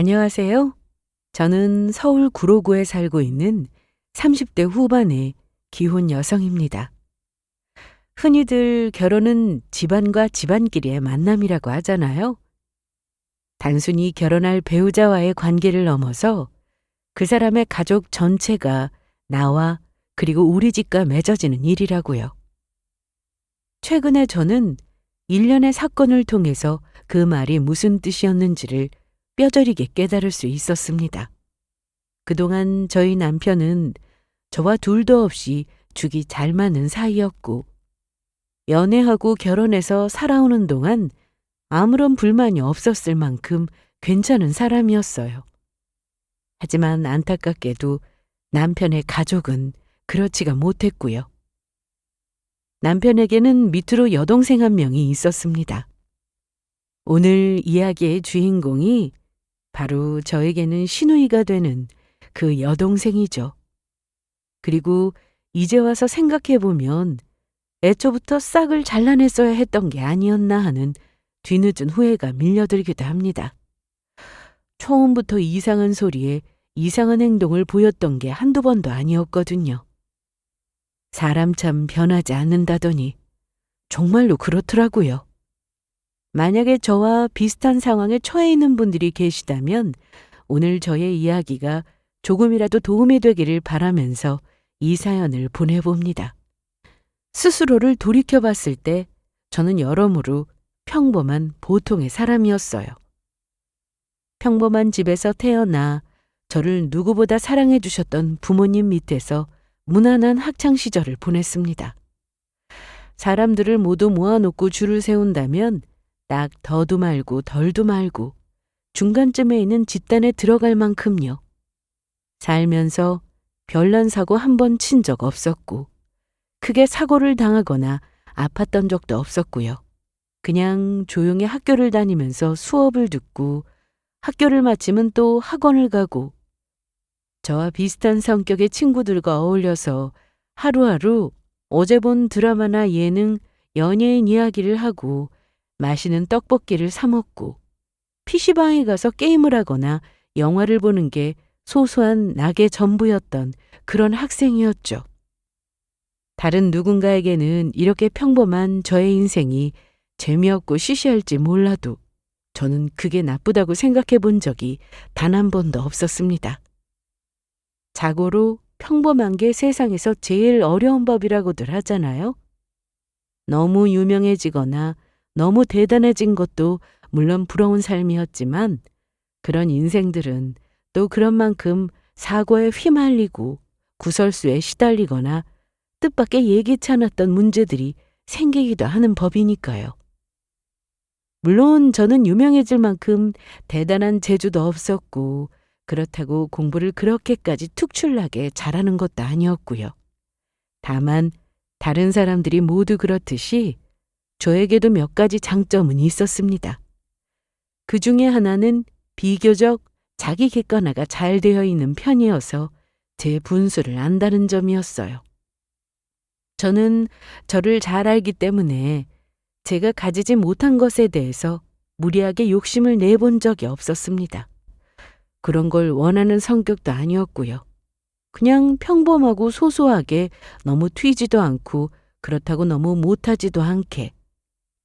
안녕하세요. 저는 서울 구로구에 살고 있는 30대 후반의 기혼 여성입니다. 흔히들 결혼은 집안과 집안끼리의 만남이라고 하잖아요. 단순히 결혼할 배우자와의 관계를 넘어서 그 사람의 가족 전체가 나와 그리고 우리 집과 맺어지는 일이라고요. 최근에 저는 일련의 사건을 통해서 그 말이 무슨 뜻이었는지를 뼈저리게 깨달을 수 있었습니다. 그동안 저희 남편은 저와 둘도 없이 죽이 잘 맞는 사이였고, 연애하고 결혼해서 살아오는 동안 아무런 불만이 없었을 만큼 괜찮은 사람이었어요. 하지만 안타깝게도 남편의 가족은 그렇지가 못했고요. 남편에게는 밑으로 여동생 한 명이 있었습니다. 오늘 이야기의 주인공이 바로 저에게는 시누이가 되는 그 여동생이죠. 그리고 이제 와서 생각해보면 애초부터 싹을 잘라냈어야 했던 게 아니었나 하는 뒤늦은 후회가 밀려들기도 합니다. 처음부터 이상한 소리에 이상한 행동을 보였던 게 한두 번도 아니었거든요. 사람 참 변하지 않는다더니 정말로 그렇더라고요. 만약에 저와 비슷한 상황에 처해 있는 분들이 계시다면 오늘 저의 이야기가 조금이라도 도움이 되기를 바라면서 이 사연을 보내봅니다. 스스로를 돌이켜봤을 때 저는 여러모로 평범한 보통의 사람이었어요. 평범한 집에서 태어나 저를 누구보다 사랑해 주셨던 부모님 밑에서 무난한 학창시절을 보냈습니다. 사람들을 모두 모아놓고 줄을 세운다면 딱 더도 말고 덜도 말고 중간쯤에 있는 집단에 들어갈 만큼요. 살면서 별난 사고 한 번 친 적 없었고 크게 사고를 당하거나 아팠던 적도 없었고요. 그냥 조용히 학교를 다니면서 수업을 듣고 학교를 마치면 또 학원을 가고 저와 비슷한 성격의 친구들과 어울려서 하루하루 어제 본 드라마나 예능, 연예인 이야기를 하고 맛있는 떡볶이를 사 먹고 PC방에 가서 게임을 하거나 영화를 보는 게 소소한 낙의 전부였던 그런 학생이었죠. 다른 누군가에게는 이렇게 평범한 저의 인생이 재미없고 시시할지 몰라도 저는 그게 나쁘다고 생각해 본 적이 단 한 번도 없었습니다. 자고로 평범한 게 세상에서 제일 어려운 법이라고들 하잖아요. 너무 유명해지거나 너무 대단해진 것도 물론 부러운 삶이었지만 그런 인생들은 또 그런 만큼 사고에 휘말리고 구설수에 시달리거나 뜻밖의 예기치 않았던 문제들이 생기기도 하는 법이니까요. 물론 저는 유명해질 만큼 대단한 재주도 없었고 그렇다고 공부를 그렇게까지 특출나게 잘하는 것도 아니었고요. 다만 다른 사람들이 모두 그렇듯이 저에게도 몇 가지 장점은 있었습니다. 그 중에 하나는 비교적 자기 객관화가 잘 되어 있는 편이어서 제 분수를 안다는 점이었어요. 저는 저를 잘 알기 때문에 제가 가지지 못한 것에 대해서 무리하게 욕심을 내본 적이 없었습니다. 그런 걸 원하는 성격도 아니었고요. 그냥 평범하고 소소하게 너무 튀지도 않고 그렇다고 너무 못하지도 않게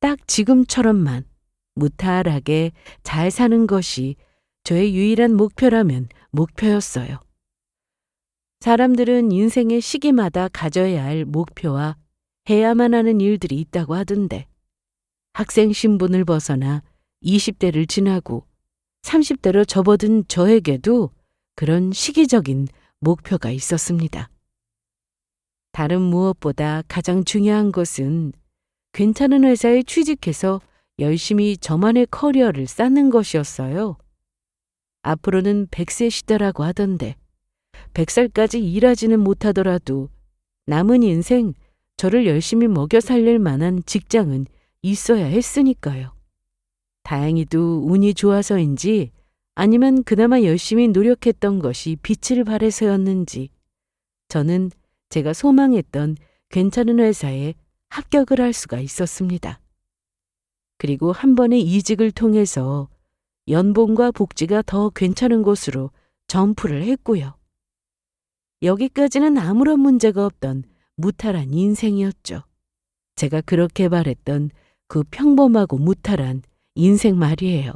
딱 지금처럼만 무탈하게 잘 사는 것이 저의 유일한 목표라면 목표였어요. 사람들은 인생의 시기마다 가져야 할 목표와 해야만 하는 일들이 있다고 하던데 학생 신분을 벗어나 20대를 지나고 30대로 접어든 저에게도 그런 시기적인 목표가 있었습니다. 다른 무엇보다 가장 중요한 것은 괜찮은 회사에 취직해서 열심히 저만의 커리어를 쌓는 것이었어요. 앞으로는 100세 시대라고 하던데 100살까지 일하지는 못하더라도 남은 인생 저를 열심히 먹여 살릴 만한 직장은 있어야 했으니까요. 다행히도 운이 좋아서인지 아니면 그나마 열심히 노력했던 것이 빛을 발해서였는지 저는 제가 소망했던 괜찮은 회사에 합격을 할 수가 있었습니다. 그리고 한 번의 이직을 통해서 연봉과 복지가 더 괜찮은 곳으로 점프를 했고요. 여기까지는 아무런 문제가 없던 무탈한 인생이었죠. 제가 그렇게 바랬던 그 평범하고 무탈한 인생 말이에요.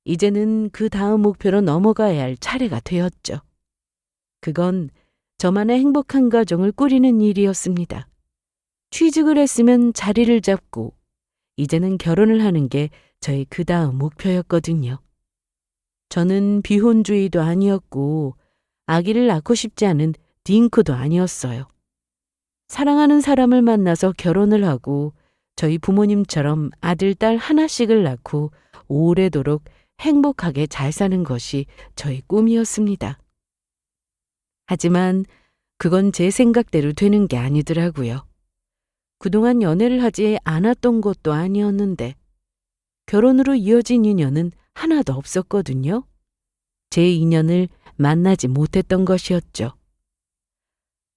이제는 그 다음 목표로 넘어가야 할 차례가 되었죠. 그건 저만의 행복한 가정을 꾸리는 일이었습니다. 취직을 했으면 자리를 잡고 이제는 결혼을 하는 게 저의 그 다음 목표였거든요. 저는 비혼주의도 아니었고 아기를 낳고 싶지 않은 딩크도 아니었어요. 사랑하는 사람을 만나서 결혼을 하고 저희 부모님처럼 아들, 딸 하나씩을 낳고 오래도록 행복하게 잘 사는 것이 저의 꿈이었습니다. 하지만 그건 제 생각대로 되는 게 아니더라고요. 그동안 연애를 하지 않았던 것도 아니었는데 결혼으로 이어진 인연은 하나도 없었거든요. 제 인연을 만나지 못했던 것이었죠.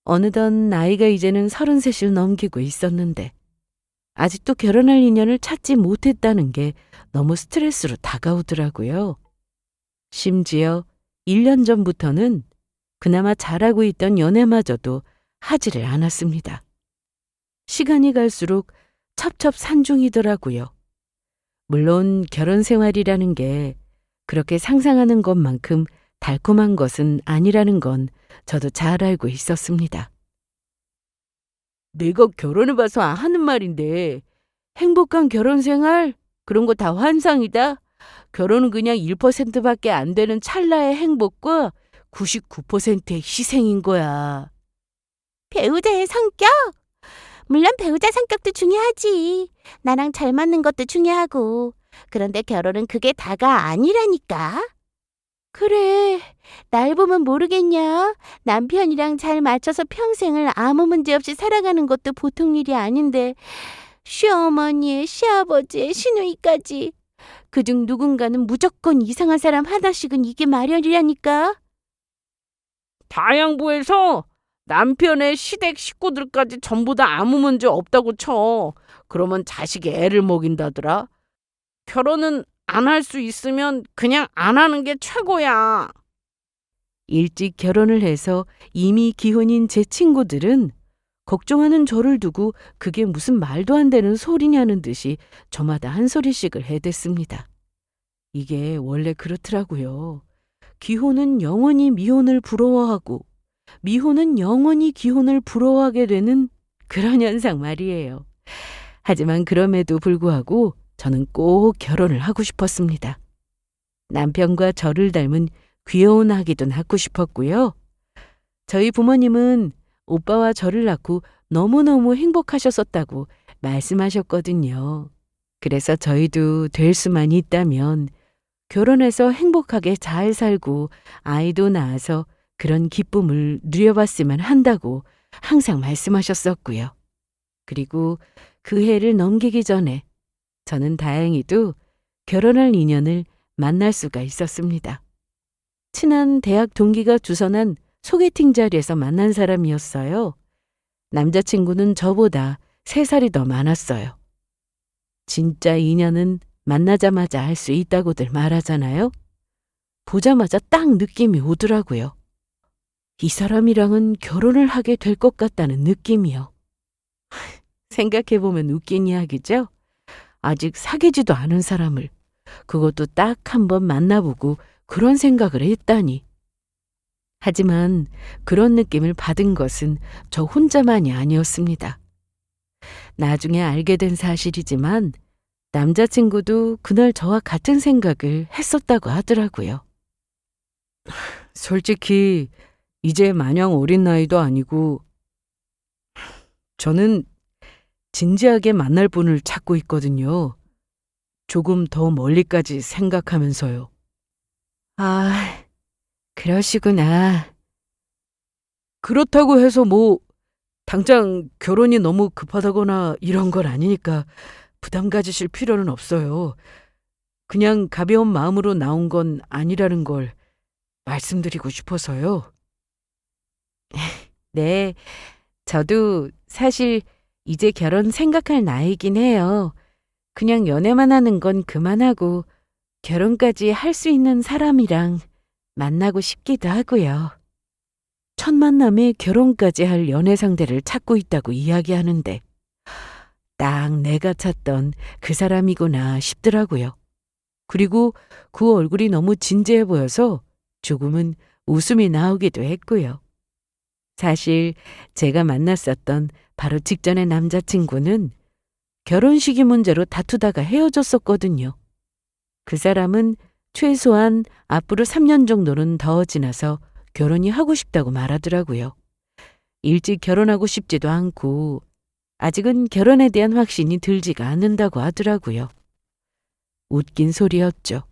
어느덧 나이가 이제는 33을 넘기고 있었는데 아직도 결혼할 인연을 찾지 못했다는 게 너무 스트레스로 다가오더라고요. 심지어 1년 전부터는 그나마 잘하고 있던 연애마저도 하지를 않았습니다. 시간이 갈수록 첩첩산중이더라고요. 물론 결혼 생활이라는 게 그렇게 상상하는 것만큼 달콤한 것은 아니라는 건 저도 잘 알고 있었습니다. 내가 결혼해봐서 하는 말인데 행복한 결혼 생활? 그런 거 다 환상이다. 결혼은 그냥 1%밖에 안 되는 찰나의 행복과 99%의 희생인 거야. 배우자의 성격? 물론 배우자 성격도 중요하지. 나랑 잘 맞는 것도 중요하고. 그런데 결혼은 그게 다가 아니라니까. 그래, 날 보면 모르겠냐? 남편이랑 잘 맞춰서 평생을 아무 문제 없이 살아가는 것도 보통 일이 아닌데 시어머니의, 시아버지의, 시누이까지. 그중 누군가는 무조건 이상한 사람 하나씩은 이게 마련이라니까. 다양부에서 남편의 시댁 식구들까지 전부 다 아무 문제 없다고 쳐. 그러면 자식이 애를 먹인다더라. 결혼은 안 할 수 있으면 그냥 안 하는 게 최고야. 일찍 결혼을 해서 이미 기혼인 제 친구들은 걱정하는 저를 두고 그게 무슨 말도 안 되는 소리냐는 듯이 저마다 한 소리씩을 해댔습니다. 이게 원래 그렇더라고요. 기혼은 영원히 미혼을 부러워하고 미혼은 영원히 기혼을 부러워하게 되는 그런 현상 말이에요. 하지만 그럼에도 불구하고 저는 꼭 결혼을 하고 싶었습니다. 남편과 저를 닮은 귀여운 아기도 낳고 싶었고요. 저희 부모님은 오빠와 저를 낳고 너무너무 행복하셨었다고 말씀하셨거든요. 그래서 저희도 될 수만 있다면 결혼해서 행복하게 잘 살고 아이도 낳아서 그런 기쁨을 누려봤으면 한다고 항상 말씀하셨었고요. 그리고 그 해를 넘기기 전에 저는 다행히도 결혼할 인연을 만날 수가 있었습니다. 친한 대학 동기가 주선한 소개팅 자리에서 만난 사람이었어요. 남자친구는 저보다 3살이 더 많았어요. 진짜 인연은 만나자마자 알 수 있다고들 말하잖아요. 보자마자 딱 느낌이 오더라고요. 이 사람이랑은 결혼을 하게 될 것 같다는 느낌이요. 생각해보면 웃긴 이야기죠? 아직 사귀지도 않은 사람을 그것도 딱 한 번 만나보고 그런 생각을 했다니. 하지만 그런 느낌을 받은 것은 저 혼자만이 아니었습니다. 나중에 알게 된 사실이지만 남자친구도 그날 저와 같은 생각을 했었다고 하더라고요. 솔직히 이제 마냥 어린 나이도 아니고 저는 진지하게 만날 분을 찾고 있거든요. 조금 더 멀리까지 생각하면서요. 아, 그러시구나. 그렇다고 해서 당장 결혼이 너무 급하다거나 이런 건 아니니까 부담 가지실 필요는 없어요. 그냥 가벼운 마음으로 나온 건 아니라는 걸 말씀드리고 싶어서요. 네, 저도 사실 이제 결혼 생각할 나이긴 해요. 그냥 연애만 하는 건 그만하고 결혼까지 할 수 있는 사람이랑 만나고 싶기도 하고요. 첫 만남에 결혼까지 할 연애 상대를 찾고 있다고 이야기하는데 딱 내가 찾던 그 사람이구나 싶더라고요. 그리고 그 얼굴이 너무 진지해 보여서 조금은 웃음이 나오기도 했고요. 사실 제가 만났었던 바로 직전의 남자친구는 결혼식이 문제로 다투다가 헤어졌었거든요. 그 사람은 최소한 앞으로 3년 정도는 더 지나서 결혼이 하고 싶다고 말하더라고요. 일찍 결혼하고 싶지도 않고 아직은 결혼에 대한 확신이 들지가 않는다고 하더라고요. 웃긴 소리였죠.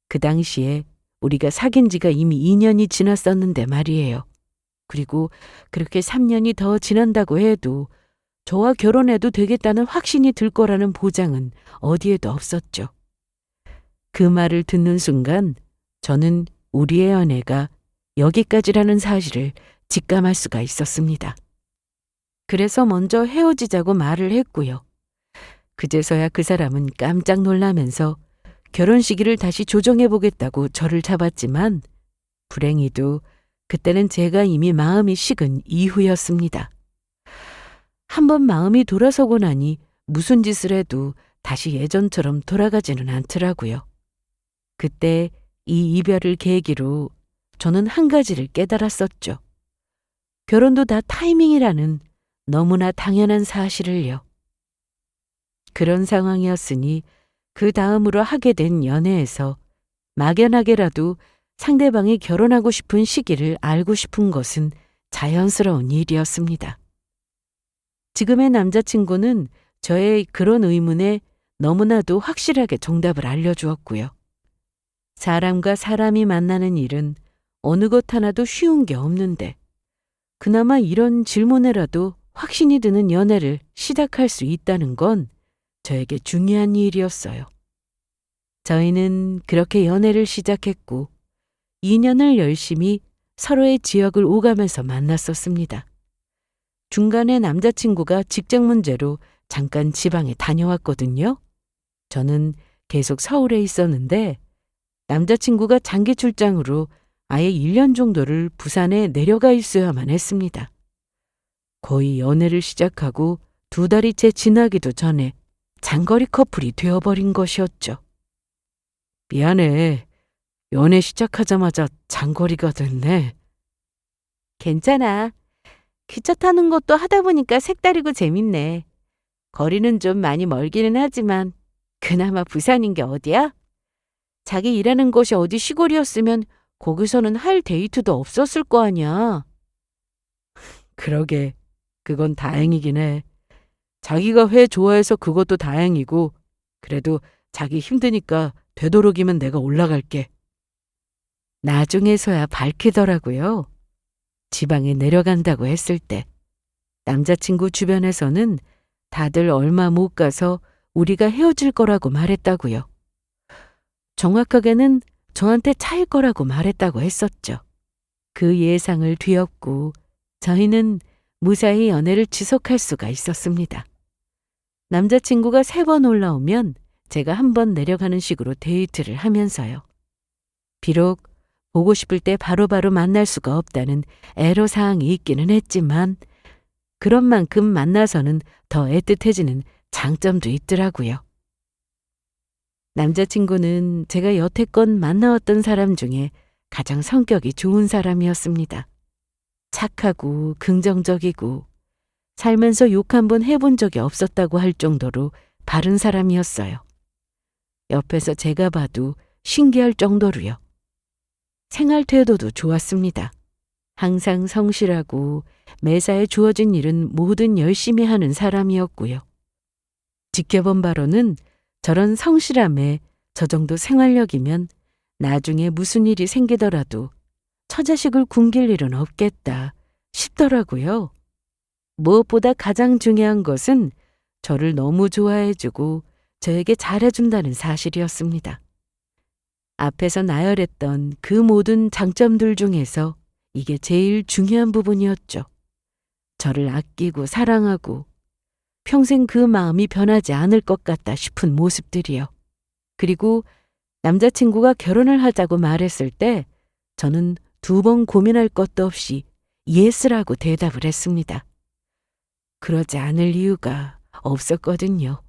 그 당시에 우리가 사귄 지가 이미 2년이 지났었는데 말이에요. 그리고 그렇게 3년이 더 지난다고 해도 저와 결혼해도 되겠다는 확신이 들 거라는 보장은 어디에도 없었죠. 그 말을 듣는 순간 저는 우리의 연애가 여기까지라는 사실을 직감할 수가 있었습니다. 그래서 먼저 헤어지자고 말을 했고요. 그제서야 그 사람은 깜짝 놀라면서 결혼 시기를 다시 조정해 보겠다고 저를 잡았지만 불행히도 그때는 제가 이미 마음이 식은 이후였습니다. 한번 마음이 돌아서고 나니 무슨 짓을 해도 다시 예전처럼 돌아가지는 않더라고요. 그때 이 이별을 계기로 저는 한 가지를 깨달았었죠. 결혼도 다 타이밍이라는 너무나 당연한 사실을요. 그런 상황이었으니 그 다음으로 하게 된 연애에서 막연하게라도 상대방이 결혼하고 싶은 시기를 알고 싶은 것은 자연스러운 일이었습니다. 지금의 남자친구는 저의 그런 의문에 너무나도 확실하게 정답을 알려주었고요. 사람과 사람이 만나는 일은 어느 것 하나도 쉬운 게 없는데 그나마 이런 질문에라도 확신이 드는 연애를 시작할 수 있다는 건 저에게 중요한 일이었어요. 저희는 그렇게 연애를 시작했고 2년을 열심히 서로의 지역을 오가면서 만났었습니다. 중간에 남자친구가 직장 문제로 잠깐 지방에 다녀왔거든요. 저는 계속 서울에 있었는데 남자친구가 장기 출장으로 아예 1년 정도를 부산에 내려가 있어야만 했습니다. 거의 연애를 시작하고 2달이 채 지나기도 전에 장거리 커플이 되어버린 것이었죠. 미안해. 연애 시작하자마자 장거리가 됐네. 괜찮아. 기차 타는 것도 하다 보니까 색다르고 재밌네. 거리는 좀 많이 멀기는 하지만 그나마 부산인 게 어디야? 자기 일하는 곳이 어디 시골이었으면 거기서는 할 데이트도 없었을 거 아니야. 그러게, 그건 다행이긴 해. 자기가 회 좋아해서 그것도 다행이고 그래도 자기 힘드니까 되도록이면 내가 올라갈게. 나중에서야 밝히더라고요. 지방에 내려간다고 했을 때 남자친구 주변에서는 다들 얼마 못 가서 우리가 헤어질 거라고 말했다고요. 정확하게는 저한테 차일 거라고 말했다고 했었죠. 그 예상을 뒤엎고 저희는 무사히 연애를 지속할 수가 있었습니다. 남자친구가 3번 올라오면 제가 1번 내려가는 식으로 데이트를 하면서요. 비록 보고 싶을 때 바로바로 만날 수가 없다는 애로사항이 있기는 했지만 그런 만큼 만나서는 더 애틋해지는 장점도 있더라고요. 남자친구는 제가 여태껏 만나왔던 사람 중에 가장 성격이 좋은 사람이었습니다. 착하고 긍정적이고 살면서 욕 한 번 해본 적이 없었다고 할 정도로 바른 사람이었어요. 옆에서 제가 봐도 신기할 정도로요. 생활 태도도 좋았습니다. 항상 성실하고 매사에 주어진 일은 뭐든 열심히 하는 사람이었고요. 지켜본 바로는 저런 성실함에 저 정도 생활력이면 나중에 무슨 일이 생기더라도 처자식을 굶길 일은 없겠다 싶더라고요. 무엇보다 가장 중요한 것은 저를 너무 좋아해주고 저에게 잘해준다는 사실이었습니다. 앞에서 나열했던 그 모든 장점들 중에서 이게 제일 중요한 부분이었죠. 저를 아끼고 사랑하고 평생 그 마음이 변하지 않을 것 같다 싶은 모습들이요. 그리고 남자친구가 결혼을 하자고 말했을 때 저는 2번 고민할 것도 없이 예스라고 대답을 했습니다. 그러지 않을 이유가 없었거든요.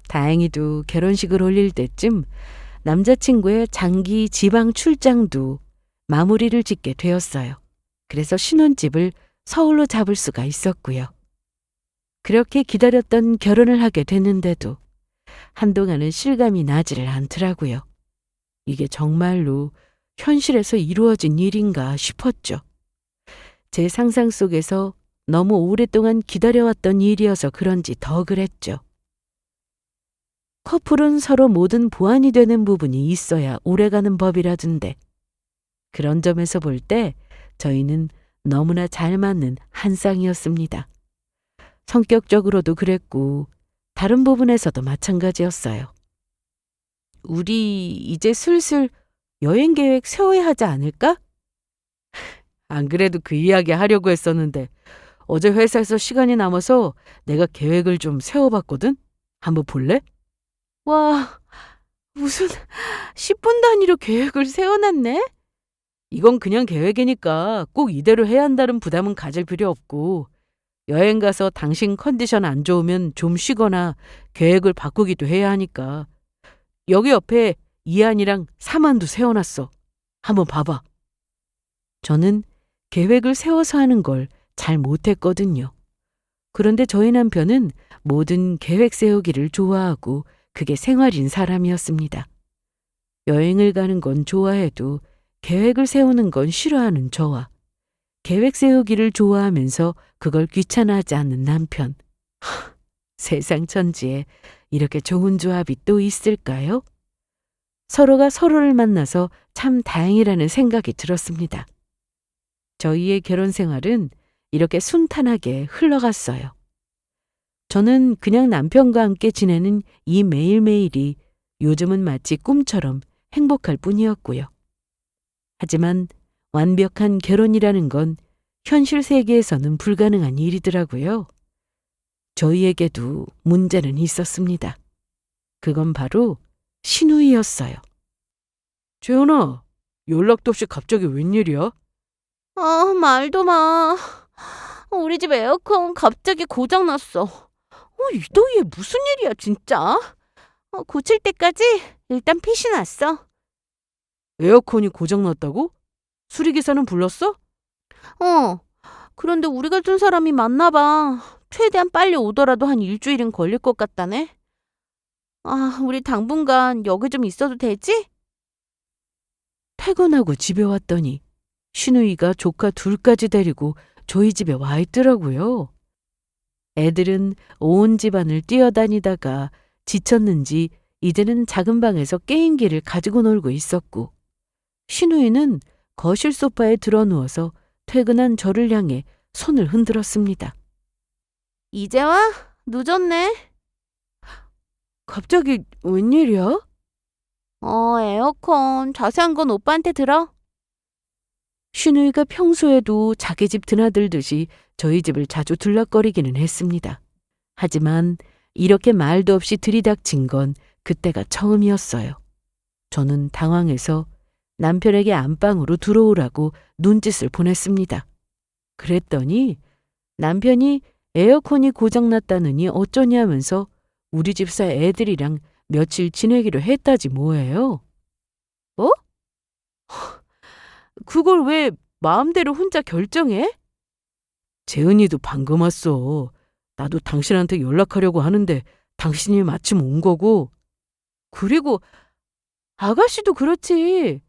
다행히도 결혼식을 올릴 때쯤 남자친구의 장기 지방 출장도 마무리를 짓게 되었어요. 그래서 신혼집을 서울로 잡을 수가 있었고요. 그렇게 기다렸던 결혼을 하게 됐는데도 한동안은 실감이 나지를 않더라고요. 이게 정말로 현실에서 이루어진 일인가 싶었죠. 제 상상 속에서 너무 오랫동안 기다려왔던 일이어서 그런지 더 그랬죠. 커플은 서로 모든 보완이 되는 부분이 있어야 오래가는 법이라던데 그런 점에서 볼 때 저희는 너무나 잘 맞는 한 쌍이었습니다. 성격적으로도 그랬고 다른 부분에서도 마찬가지였어요. 우리 이제 슬슬 여행 계획 세워야 하지 않을까? 안 그래도 그 이야기 하려고 했었는데 어제 회사에서 시간이 남아서 내가 계획을 좀 세워봤거든? 한번 볼래? 와, 무슨 10분 단위로 계획을 세워놨네? 이건 그냥 계획이니까 꼭 이대로 해야 한다는 부담은 가질 필요 없고 여행 가서 당신 컨디션 안 좋으면 좀 쉬거나 계획을 바꾸기도 해야 하니까 여기 옆에 이한이랑 사만도 세워놨어. 한번 봐봐. 저는 계획을 세워서 하는 걸 잘 못했거든요. 그런데 저희 남편은 뭐든 계획 세우기를 좋아하고 그게 생활인 사람이었습니다. 여행을 가는 건 좋아해도 계획을 세우는 건 싫어하는 저와 계획 세우기를 좋아하면서 그걸 귀찮아하지 않는 남편. 세상 천지에 이렇게 좋은 조합이 또 있을까요? 서로가 서로를 만나서 참 다행이라는 생각이 들었습니다. 저희의 결혼 생활은 이렇게 순탄하게 흘러갔어요. 저는 그냥 남편과 함께 지내는 이 매일매일이 요즘은 마치 꿈처럼 행복할 뿐이었고요. 하지만 완벽한 결혼이라는 건 현실 세계에서는 불가능한 일이더라고요. 저희에게도 문제는 있었습니다. 그건 바로 신우이였어요. 재현아, 연락도 없이 갑자기 웬일이야? 말도 마. 우리 집 에어컨 갑자기 고장났어. 이 더위에 무슨 일이야, 진짜? 고칠 때까지 일단 핏이 났어. 에어컨이 고장났다고? 수리기사는 불렀어? 그런데 우리 같은 사람이 많나 봐. 최대한 빨리 오더라도 한 일주일은 걸릴 것 같다네. 우리 당분간 여기 좀 있어도 되지? 퇴근하고 집에 왔더니 신우이가 조카 둘까지 데리고 저희 집에 와 있더라고요. 애들은 온 집안을 뛰어다니다가 지쳤는지 이제는 작은 방에서 게임기를 가지고 놀고 있었고 신우이는 거실 소파에 드러누워서 퇴근한 저를 향해 손을 흔들었습니다. 이제 와? 늦었네. 갑자기 웬일이야? 에어컨 자세한 건 오빠한테 들어. 신우이가 평소에도 자기 집 드나들듯이 저희 집을 자주 들락거리기는 했습니다. 하지만 이렇게 말도 없이 들이닥친 건 그때가 처음이었어요. 저는 당황해서 남편에게 안방으로 들어오라고 눈짓을 보냈습니다. 그랬더니 남편이 에어컨이 고장났다느니 어쩌냐면서 우리 집사 애들이랑 며칠 지내기로 했다지 뭐예요. 뭐? 그걸 왜 마음대로 혼자 결정해? 재은이도 방금 왔어. 나도 당신한테 연락하려고 하는데 당신이 마침 온 거고. 그리고 아가씨도 그렇지.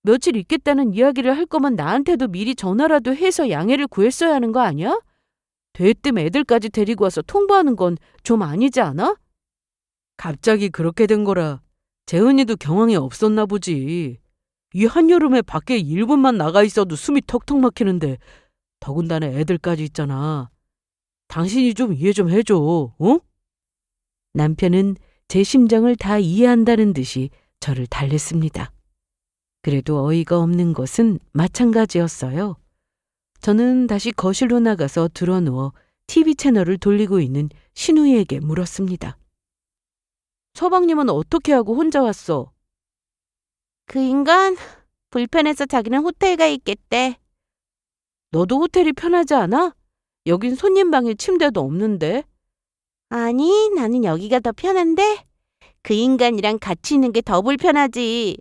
며칠 있겠다는 이야기를 할 거면 나한테도 미리 전화라도 해서 양해를 구했어야 하는 거 아니야? 대뜸 애들까지 데리고 와서 통보하는 건 좀 아니지 않아? 갑자기 그렇게 된 거라 재은이도 경황이 없었나 보지. 이 한여름에 밖에 1분만 나가 있어도 숨이 턱턱 막히는데 더군다나 애들까지 있잖아. 당신이 좀 이해 좀 해줘. 어? 남편은 제 심정을 다 이해한다는 듯이 저를 달랬습니다. 그래도 어이가 없는 것은 마찬가지였어요. 저는 다시 거실로 나가서 드러누워 TV 채널을 돌리고 있는 신우이에게 물었습니다. 서방님은 어떻게 하고 혼자 왔어? 그 인간 불편해서 자기는 호텔 가 있겠대. 너도 호텔이 편하지 않아? 여긴 손님 방에 침대도 없는데. 아니, 나는 여기가 더 편한데 그 인간이랑 같이 있는 게 더 불편하지.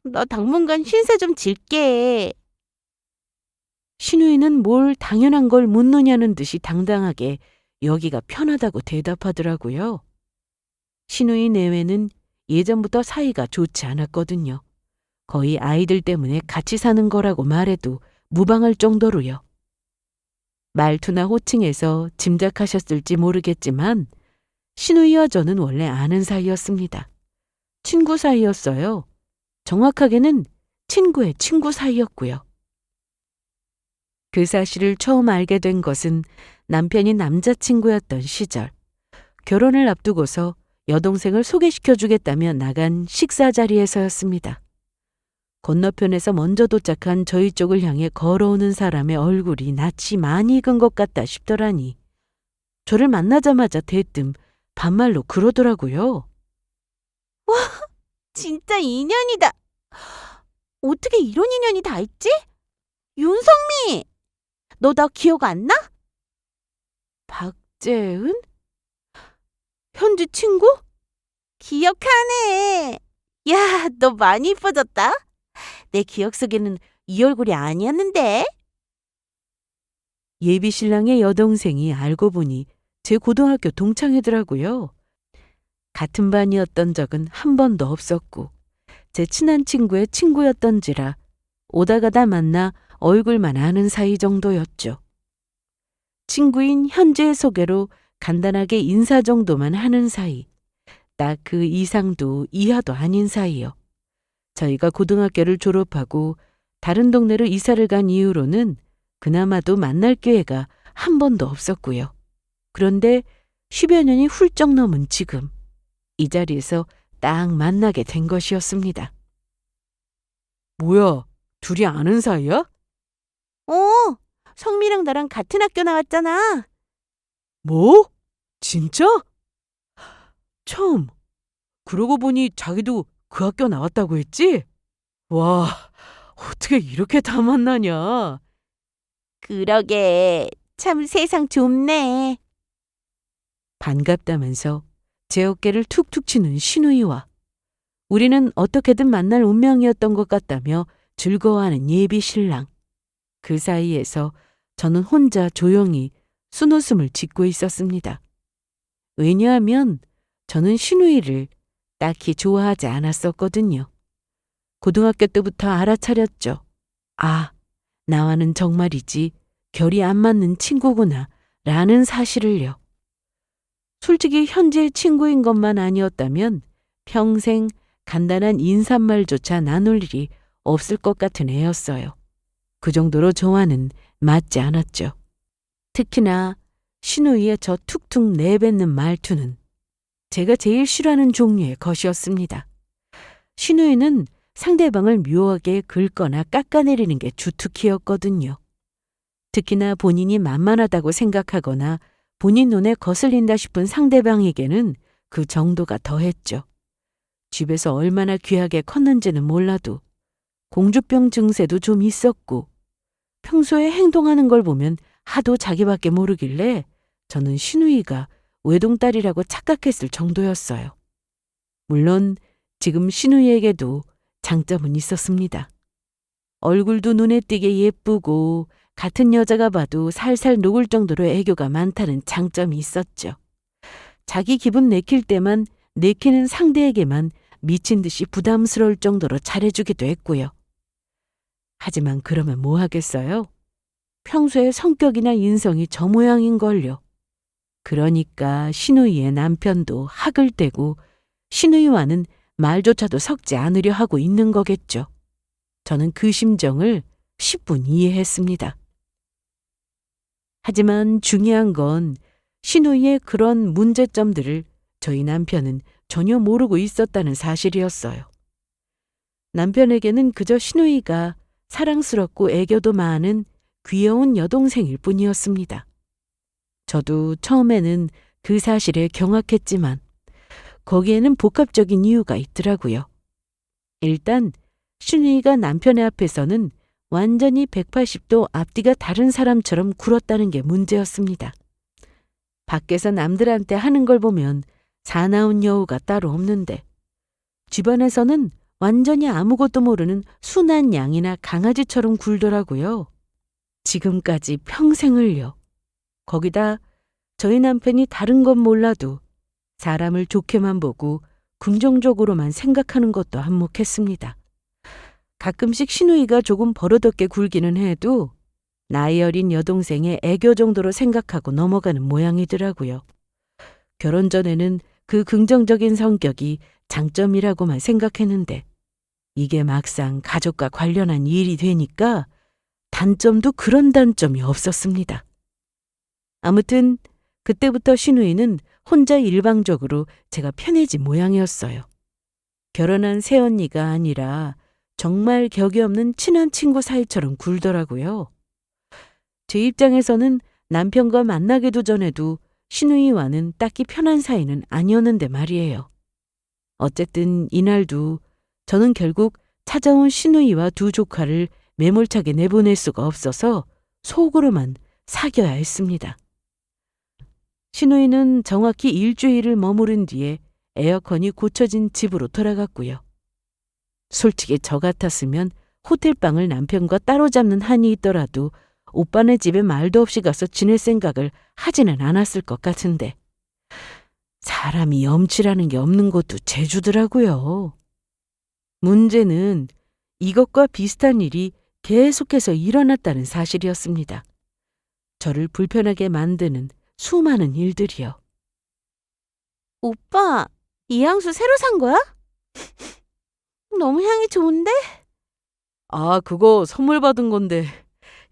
나 당분간 신세 좀 질게. 신우이는 뭘 당연한 걸 묻느냐는 듯이 당당하게 여기가 편하다고 대답하더라고요. 신우이 내외는 예전부터 사이가 좋지 않았거든요. 거의 아이들 때문에 같이 사는 거라고 말해도 무방할 정도로요. 말투나 호칭에서 짐작하셨을지 모르겠지만 신우이와 저는 원래 아는 사이였습니다. 친구 사이였어요. 정확하게는 친구의 친구 사이였고요. 그 사실을 처음 알게 된 것은 남편이 남자친구였던 시절, 결혼을 앞두고서 여동생을 소개시켜주겠다며 나간 식사 자리에서였습니다. 건너편에서 먼저 도착한 저희 쪽을 향해 걸어오는 사람의 얼굴이 낯이 많이 익은 것 같다 싶더라니 저를 만나자마자 대뜸 반말로 그러더라고요. 진짜 인연이다. 어떻게 이런 인연이 다 있지? 윤성미! 너 나 기억 안 나? 박재은? 현지 친구? 기억하네. 야, 너 많이 이뻐졌다. 내 기억 속에는 이 얼굴이 아니었는데. 예비 신랑의 여동생이 알고 보니 제 고등학교 동창이더라고요. 같은 반이었던 적은 한 번도 없었고 제 친한 친구의 친구였던지라 오다 가다 만나 얼굴만 아는 사이 정도였죠. 친구인 현지의 소개로 간단하게 인사 정도만 하는 사이, 딱 그 이상도 이하도 아닌 사이요. 저희가 고등학교를 졸업하고 다른 동네로 이사를 간 이후로는 그나마도 만날 기회가 한 번도 없었고요. 그런데 10여 년이 훌쩍 넘은 지금 이 자리에서 딱 만나게 된 것이었습니다. 뭐야, 둘이 아는 사이야? 성미랑 나랑 같은 학교 나왔잖아. 뭐? 진짜? 처음. 그러고 보니 자기도 그 학교 나왔다고 했지? 와, 어떻게 이렇게 다 만나냐? 그러게. 참 세상 좁네. 반갑다면서 제 어깨를 툭툭 치는 신우이와 우리는 어떻게든 만날 운명이었던 것 같다며 즐거워하는 예비 신랑. 그 사이에서 저는 혼자 조용히 순웃음을 짓고 있었습니다. 왜냐하면 저는 신우이를 딱히 좋아하지 않았었거든요. 고등학교 때부터 알아차렸죠. 아, 나와는 정말이지 결이 안 맞는 친구구나 라는 사실을요. 솔직히 현재의 친구인 것만 아니었다면 평생 간단한 인사말조차 나눌 일이 없을 것 같은 애였어요. 그 정도로 저와는 맞지 않았죠. 특히나 신우이의 저 툭툭 내뱉는 말투는 제가 제일 싫어하는 종류의 것이었습니다. 신우이는 상대방을 묘하게 긁거나 깎아내리는 게 주특기였거든요. 특히나 본인이 만만하다고 생각하거나 본인 눈에 거슬린다 싶은 상대방에게는 그 정도가 더했죠. 집에서 얼마나 귀하게 컸는지는 몰라도 공주병 증세도 좀 있었고 평소에 행동하는 걸 보면 하도 자기밖에 모르길래 저는 신우이가 외동딸이라고 착각했을 정도였어요. 물론 지금 신우이에게도 장점은 있었습니다. 얼굴도 눈에 띄게 예쁘고 같은 여자가 봐도 살살 녹을 정도로 애교가 많다는 장점이 있었죠. 자기 기분 내킬 때만 내키는 상대에게만 미친 듯이 부담스러울 정도로 잘해주기도 했고요. 하지만 그러면 뭐 하겠어요? 평소에 성격이나 인성이 저 모양인걸요. 그러니까 신우이의 남편도 학을 떼고 신우이와는 말조차도 섞지 않으려 하고 있는 거겠죠. 저는 그 심정을 10분 이해했습니다. 하지만 중요한 건 신우이의 그런 문제점들을 저희 남편은 전혀 모르고 있었다는 사실이었어요. 남편에게는 그저 신우이가 사랑스럽고 애교도 많은 귀여운 여동생일 뿐이었습니다. 저도 처음에는 그 사실에 경악했지만 거기에는 복합적인 이유가 있더라고요. 일단 신우이가 남편의 앞에서는 완전히 180도 앞뒤가 다른 사람처럼 굴었다는 게 문제였습니다. 밖에서 남들한테 하는 걸 보면 사나운 여우가 따로 없는데 집안에서는 완전히 아무것도 모르는 순한 양이나 강아지처럼 굴더라고요. 지금까지 평생을요. 거기다 저희 남편이 다른 건 몰라도 사람을 좋게만 보고 긍정적으로만 생각하는 것도 한몫했습니다. 가끔씩 신우이가 조금 버릇없게 굴기는 해도 나이 어린 여동생의 애교 정도로 생각하고 넘어가는 모양이더라고요. 결혼 전에는 그 긍정적인 성격이 장점이라고만 생각했는데 이게 막상 가족과 관련한 일이 되니까 단점도 그런 단점이 없었습니다. 아무튼 그때부터 신우이는 혼자 일방적으로 제가 편해진 모양이었어요. 결혼한 새언니가 아니라 정말 격이 없는 친한 친구 사이처럼 굴더라고요. 제 입장에서는 남편과 만나기도 전에도 신우이와는 딱히 편한 사이는 아니었는데 말이에요. 어쨌든 이날도 저는 결국 찾아온 신우이와 두 조카를 매몰차게 내보낼 수가 없어서 속으로만 사겨야 했습니다. 신우이는 정확히 일주일을 머무른 뒤에 에어컨이 고쳐진 집으로 돌아갔고요. 솔직히 저 같았으면 호텔방을 남편과 따로 잡는 한이 있더라도 오빠네 집에 말도 없이 가서 지낼 생각을 하지는 않았을 것 같은데 사람이 염치라는 게 없는 것도 재주더라고요. 문제는 이것과 비슷한 일이 계속해서 일어났다는 사실이었습니다. 저를 불편하게 만드는 수많은 일들이요. 오빠, 이 향수 새로 산 거야? 너무 향이 좋은데? 아, 그거 선물 받은 건데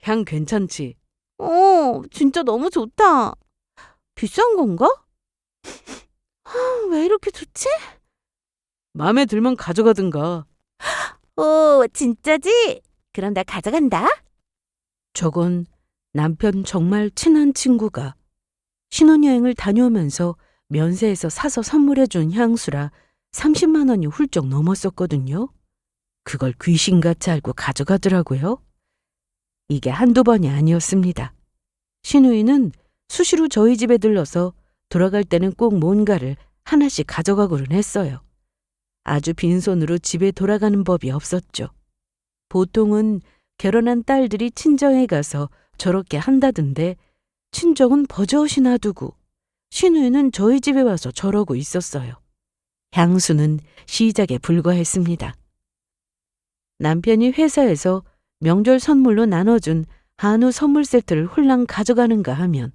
향 괜찮지? 진짜 너무 좋다. 비싼 건가? 왜 이렇게 좋지? 마음에 들면 가져가든가. 진짜지? 그럼 나 가져간다. 저건 남편 정말 친한 친구가 신혼여행을 다녀오면서 면세에서 사서 선물해준 향수라 30만 원이 훌쩍 넘었었거든요. 그걸 귀신같이 알고 가져가더라고요. 이게 한두 번이 아니었습니다. 신우이는 수시로 저희 집에 들러서 돌아갈 때는 꼭 뭔가를 하나씩 가져가고는 했어요. 아주 빈손으로 집에 돌아가는 법이 없었죠. 보통은 결혼한 딸들이 친정에 가서 저렇게 한다던데 친정은 버젓이 놔두고 신우이는 저희 집에 와서 저러고 있었어요. 향수는 시작에 불과했습니다. 남편이 회사에서 명절 선물로 나눠준 한우 선물 세트를 홀랑 가져가는가 하면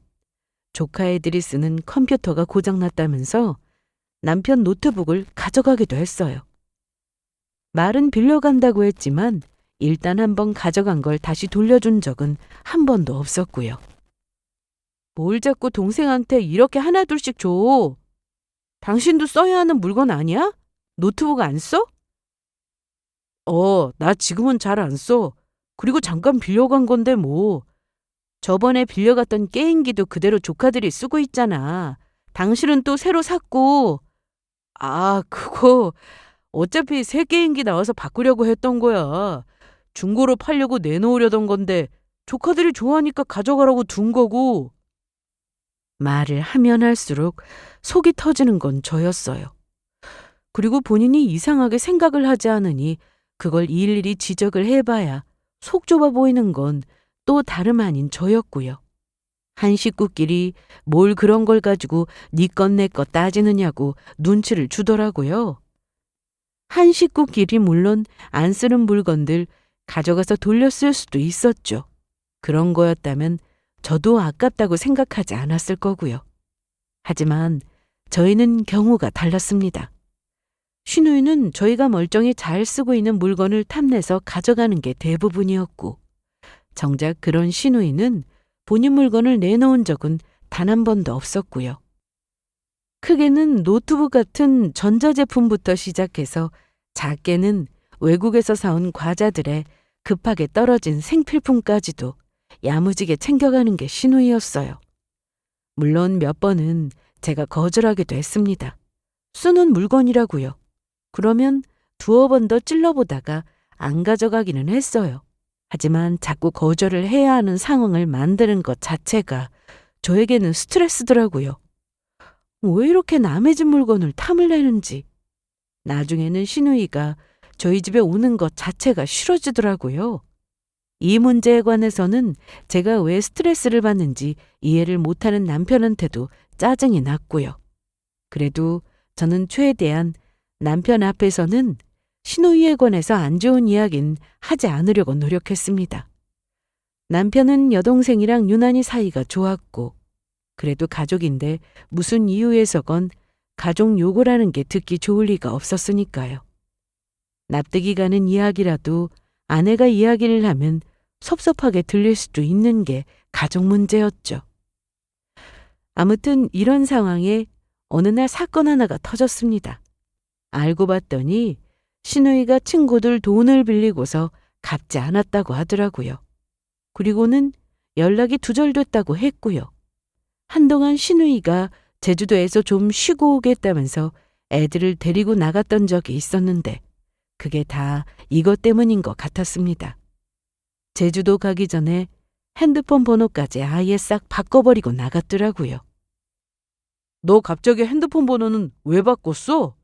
조카애들이 쓰는 컴퓨터가 고장났다면서 남편 노트북을 가져가기도 했어요. 말은 빌려간다고 했지만 일단 한번 가져간 걸 다시 돌려준 적은 한 번도 없었고요. 뭘 자꾸 동생한테 이렇게 하나둘씩 줘. 당신도 써야 하는 물건 아니야? 노트북 안 써? 나 지금은 잘 안 써. 그리고 잠깐 빌려간 건데 뭐. 저번에 빌려갔던 게임기도 그대로 조카들이 쓰고 있잖아. 당신은 또 새로 샀고. 그거 어차피 새 게임기 나와서 바꾸려고 했던 거야. 중고로 팔려고 내놓으려던 건데 조카들이 좋아하니까 가져가라고 둔 거고. 말을 하면 할수록 속이 터지는 건 저였어요. 그리고 본인이 이상하게 생각을 하지 않으니 그걸 일일이 지적을 해봐야 속 좁아 보이는 건 또 다름 아닌 저였고요. 한 식구끼리 뭘 그런 걸 가지고 네 것 내 것 따지느냐고 눈치를 주더라고요. 한 식구끼리 물론 안 쓰는 물건들 가져가서 돌렸을 수도 있었죠. 그런 거였다면 저도 아깝다고 생각하지 않았을 거고요. 하지만 저희는 경우가 달랐습니다. 신우이는 저희가 멀쩡히 잘 쓰고 있는 물건을 탐내서 가져가는 게 대부분이었고 정작 그런 신우이는 본인 물건을 내놓은 적은 단 한 번도 없었고요. 크게는 노트북 같은 전자제품부터 시작해서 작게는 외국에서 사온 과자들에 급하게 떨어진 생필품까지도 야무지게 챙겨가는 게 신우이였어요. 물론 몇 번은 제가 거절하기도 했습니다. 쓰는 물건이라고요. 그러면 두어 번 더 찔러보다가 안 가져가기는 했어요. 하지만 자꾸 거절을 해야 하는 상황을 만드는 것 자체가 저에게는 스트레스더라고요. 왜 이렇게 남의 집 물건을 탐을 내는지. 나중에는 시누이가 저희 집에 오는 것 자체가 싫어지더라고요. 이 문제에 관해서는 제가 왜 스트레스를 받는지 이해를 못하는 남편한테도 짜증이 났고요. 그래도 저는 최대한 남편 앞에서는 시누이에 관해서 안 좋은 이야기는 하지 않으려고 노력했습니다. 남편은 여동생이랑 유난히 사이가 좋았고, 그래도 가족인데 무슨 이유에서건 가족 욕을 게 듣기 좋을 리가 없었으니까요. 납득이 가는 이야기라도 아내가 이야기를 하면 섭섭하게 들릴 수도 있는 게 가족 문제였죠. 아무튼 이런 상황에 어느 날 사건 하나가 터졌습니다. 알고 봤더니 시누이가 친구들 돈을 빌리고서 갚지 않았다고 하더라고요. 그리고는 연락이 두절됐다고 했고요. 한동안 시누이가 제주도에서 좀 쉬고 오겠다면서 애들을 데리고 나갔던 적이 있었는데 그게 다 이것 때문인 것 같았습니다. 제주도 가기 전에 핸드폰 번호까지 아예 싹 바꿔버리고 나갔더라고요. 너 갑자기 핸드폰 번호는 왜 바꿨어?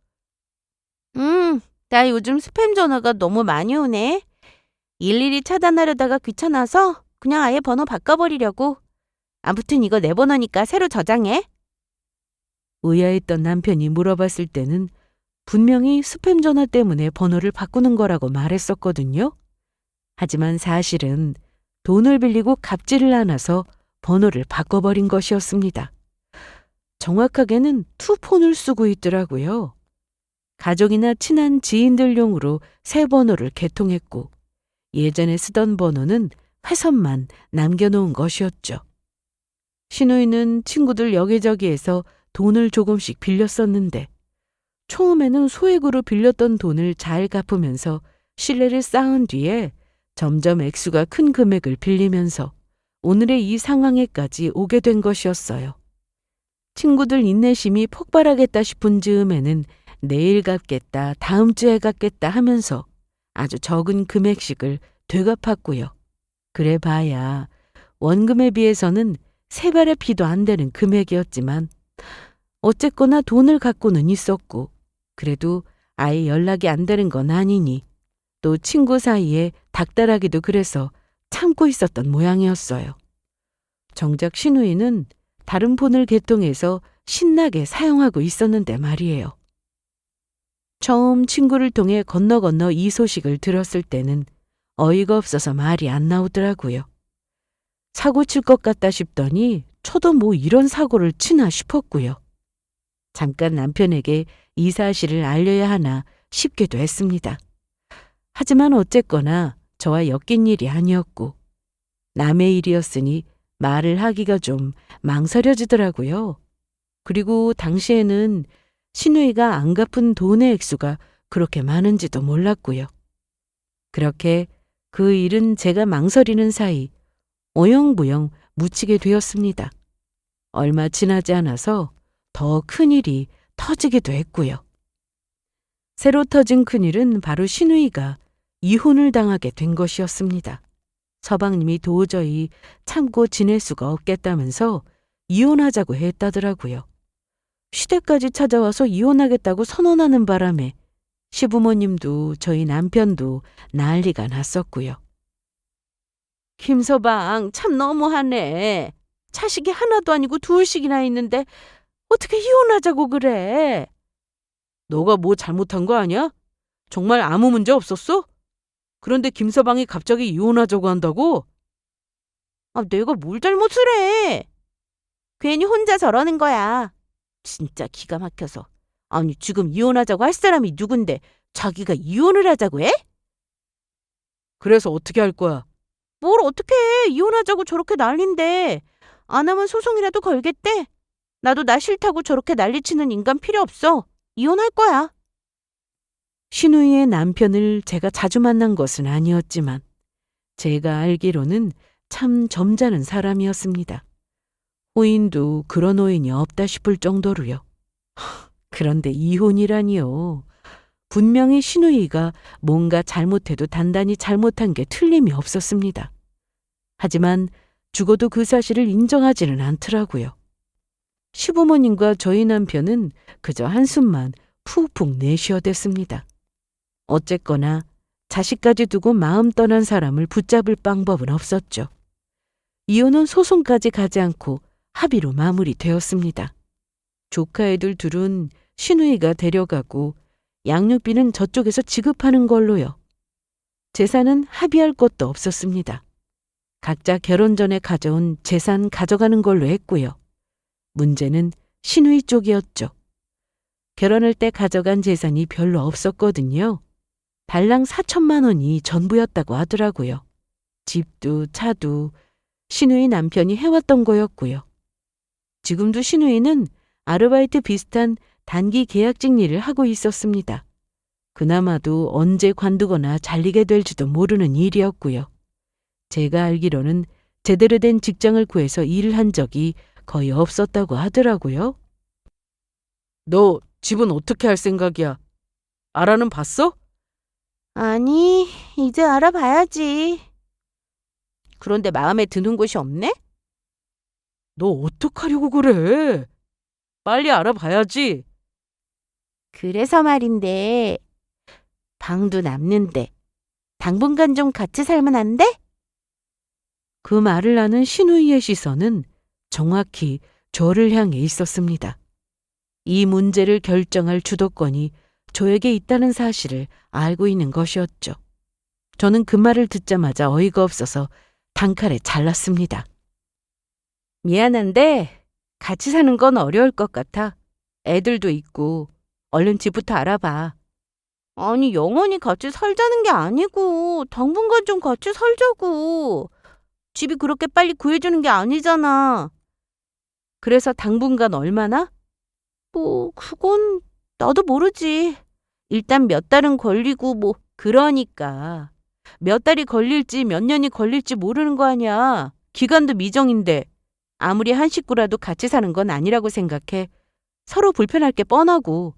나 요즘 스팸 전화가 너무 많이 오네. 일일이 차단하려다가 귀찮아서 그냥 아예 번호 바꿔버리려고. 아무튼 이거 내 번호니까 새로 저장해. 의아했던 남편이 물어봤을 때는 분명히 스팸 전화 때문에 번호를 바꾸는 거라고 말했었거든요. 하지만 사실은 돈을 빌리고 갚지를 않아서 번호를 바꿔버린 것이었습니다. 정확하게는 투폰을 쓰고 있더라고요. 가족이나 친한 지인들용으로 새 번호를 개통했고 예전에 쓰던 번호는 회선만 남겨놓은 것이었죠. 시누이는 친구들 여기저기에서 돈을 조금씩 빌렸었는데 처음에는 소액으로 빌렸던 돈을 잘 갚으면서 신뢰를 쌓은 뒤에 점점 액수가 큰 금액을 빌리면서 오늘의 이 상황에까지 오게 된 것이었어요. 친구들 인내심이 폭발하겠다 싶은 즈음에는 내일 갚겠다, 다음 주에 갚겠다 하면서 아주 적은 금액씩을 되갚았고요. 그래 봐야 원금에 비해서는 세 발의 피도 안 되는 금액이었지만 어쨌거나 돈을 갖고는 있었고 그래도 아예 연락이 안 되는 건 아니니 또 친구 사이에 닥달하기도 그래서 참고 있었던 모양이었어요. 정작 시누이는 다른 폰을 개통해서 신나게 사용하고 있었는데 말이에요. 처음 친구를 통해 건너 이 소식을 들었을 때는 어이가 없어서 말이 안 나오더라고요. 사고 칠 것 같다 싶더니 저도 뭐 이런 사고를 치나 싶었고요. 잠깐 남편에게 이 사실을 알려야 하나 싶기도 했습니다. 하지만 어쨌거나 저와 엮인 일이 아니었고 남의 일이었으니 말을 하기가 좀 망설여지더라고요. 그리고 당시에는 시누이가 안 갚은 돈의 액수가 그렇게 많은지도 몰랐고요. 그렇게 그 일은 제가 망설이는 사이 어영부영 묻히게 되었습니다. 얼마 지나지 않아서 더 큰일이 터지기도 했고요. 새로 터진 큰일은 바로 시누이가 이혼을 당하게 된 것이었습니다. 서방님이 도저히 참고 지낼 수가 없겠다면서 이혼하자고 했다더라고요. 시댁까지 찾아와서 이혼하겠다고 선언하는 바람에 시부모님도 저희 남편도 난리가 났었고요. 김서방 참 너무하네. 자식이 하나도 아니고 둘씩이나 있는데 어떻게 이혼하자고 그래? 너가 뭐 잘못한 거 아니야? 정말 아무 문제 없었어? 그런데 김서방이 갑자기 이혼하자고 한다고? 내가 뭘 잘못을 해? 괜히 혼자 저러는 거야. 진짜 기가 막혀서. 아니 지금 이혼하자고 할 사람이 누군데 자기가 이혼을 하자고 해? 그래서 어떻게 할 거야? 뭘 어떻게 해? 이혼하자고 저렇게 난린데. 안 하면 소송이라도 걸겠대. 나도 나 싫다고 저렇게 난리치는 인간 필요 없어. 이혼할 거야. 시누이의 남편을 제가 자주 만난 것은 아니었지만 제가 알기로는 참 점잖은 사람이었습니다. 호인도 그런 호인이 없다 싶을 정도로요. 그런데 이혼이라니요. 분명히 신우이가 뭔가 잘못해도 단단히 잘못한 게 틀림이 없었습니다. 하지만 죽어도 그 사실을 인정하지는 않더라고요. 시부모님과 저희 남편은 그저 한숨만 푹푹 내쉬어댔습니다. 어쨌거나 자식까지 두고 마음 떠난 사람을 붙잡을 방법은 없었죠. 이혼은 소송까지 가지 않고 합의로 마무리되었습니다. 조카 애들 둘은 신우이가 데려가고 양육비는 저쪽에서 지급하는 걸로요. 재산은 합의할 것도 없었습니다. 각자 결혼 전에 가져온 재산 가져가는 걸로 했고요. 문제는 신우이 쪽이었죠. 결혼할 때 가져간 재산이 별로 없었거든요. 달랑 4천만 원이 전부였다고 하더라고요. 집도 차도 신우이 남편이 해왔던 거였고요. 지금도 신우이는 아르바이트 비슷한 단기 계약직 일을 하고 있었습니다. 그나마도 언제 관두거나 잘리게 될지도 모르는 일이었고요. 제가 알기로는 제대로 된 직장을 구해서 일을 한 적이 거의 없었다고 하더라고요. 너 집은 어떻게 할 생각이야? 알아는 봤어? 아니, 이제 알아봐야지. 그런데 마음에 드는 곳이 없네? 너 어떡하려고 그래? 빨리 알아봐야지. 그래서 말인데, 방도 남는데, 당분간 좀 같이 살면 안 돼? 그 말을 하는 신우이의 시선은 정확히 저를 향해 있었습니다. 이 문제를 결정할 주도권이 저에게 있다는 사실을 알고 있는 것이었죠. 저는 그 말을 듣자마자 어이가 없어서 단칼에 잘랐습니다. 미안한데 같이 사는 건 어려울 것 같아. 애들도 있고 얼른 집부터 알아봐. 아니, 영원히 같이 살자는 게 아니고, 당분간 좀 같이 살자고. 집이 그렇게 빨리 구해주는 게 아니잖아. 그래서 당분간 얼마나? 뭐, 그건 나도 모르지. 일단 몇 달은 걸리고, 뭐. 그러니까 몇 달이 걸릴지 몇 년이 걸릴지 모르는 거 아니야. 기간도 미정인데 아무리 한 식구라도 같이 사는 건 아니라고 생각해. 서로 불편할 게 뻔하고.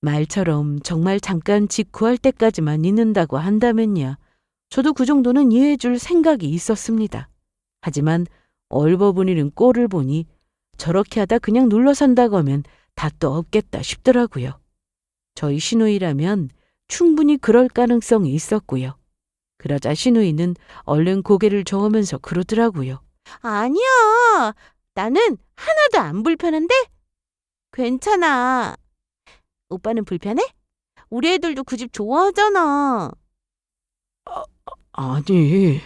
말처럼 정말 잠깐 집 구할 때까지만 있는다고 한다면야 저도 그 정도는 이해해 줄 생각이 있었습니다. 하지만 얼버무리는 꼴을 보니 저렇게 하다 그냥 눌러 산다고 하면 닷도 없겠다 싶더라고요. 저희 시누이라면 충분히 그럴 가능성이 있었고요. 그러자 시누이는 얼른 고개를 저으면서 그러더라고요. 아니야. 나는 하나도 안 불편한데? 괜찮아. 오빠는 불편해? 우리 애들도 그 집 좋아하잖아. 아니.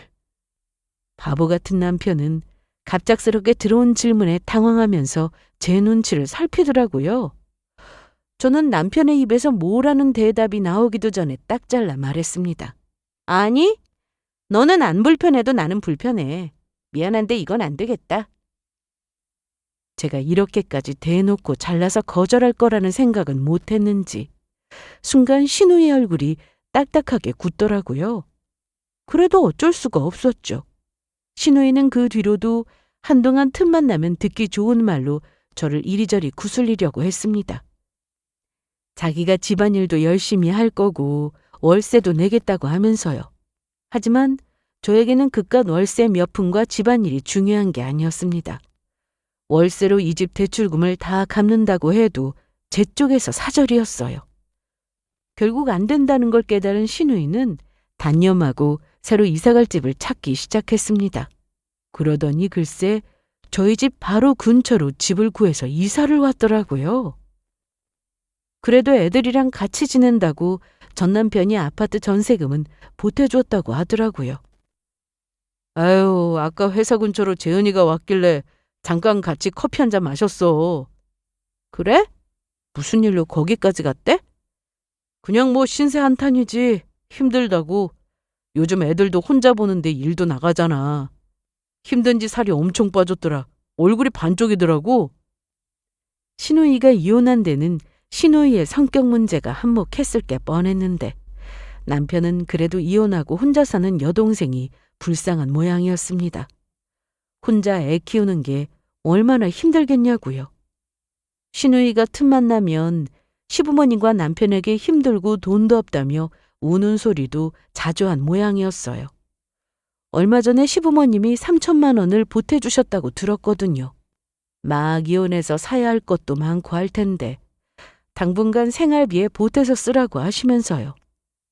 바보 같은 남편은 갑작스럽게 들어온 질문에 당황하면서 제 눈치를 살피더라고요. 저는 남편의 입에서 뭐라는 대답이 나오기도 전에 딱 잘라 말했습니다. 아니, 너는 안 불편해도 나는 불편해. 미안한데 이건 안 되겠다. 제가 이렇게까지 대놓고 잘라서 거절할 거라는 생각은 못했는지 순간 신우의 얼굴이 딱딱하게 굳더라고요. 그래도 어쩔 수가 없었죠. 신우이는 그 뒤로도 한동안 틈만 나면 듣기 좋은 말로 저를 이리저리 구슬리려고 했습니다. 자기가 집안일도 열심히 할 거고 월세도 내겠다고 하면서요. 하지만 저에게는 그깟 월세 몇 푼과 집안일이 중요한 게 아니었습니다. 월세로 이 집 대출금을 다 갚는다고 해도 제 쪽에서 사절이었어요. 결국 안 된다는 걸 깨달은 신우이는 단념하고 새로 이사갈 집을 찾기 시작했습니다. 그러더니 글쎄 저희 집 바로 근처로 집을 구해서 이사를 왔더라고요. 그래도 애들이랑 같이 지낸다고 전 남편이 아파트 전세금은 보태줬다고 하더라고요. 아유, 아까 회사 근처로 재은이가 왔길래 잠깐 같이 커피 한 잔 마셨어. 그래? 무슨 일로 거기까지 갔대? 그냥 뭐 신세 한탄이지. 힘들다고. 요즘 애들도 혼자 보는데 일도 나가잖아. 힘든지 살이 엄청 빠졌더라. 얼굴이 반쪽이더라고. 신우이가 이혼한 데는 신우이의 성격 문제가 한몫했을 게 뻔했는데 남편은 그래도 이혼하고 혼자 사는 여동생이 불쌍한 모양이었습니다. 혼자 애 키우는 게 얼마나 힘들겠냐고요. 신우이가 틈만 나면 시부모님과 남편에게 힘들고 돈도 없다며 우는 소리도 자주 한 모양이었어요. 얼마 전에 시부모님이 3천만 원을 보태주셨다고 들었거든요. 막 이혼해서 사야 할 것도 많고 할 텐데 당분간 생활비에 보태서 쓰라고 하시면서요.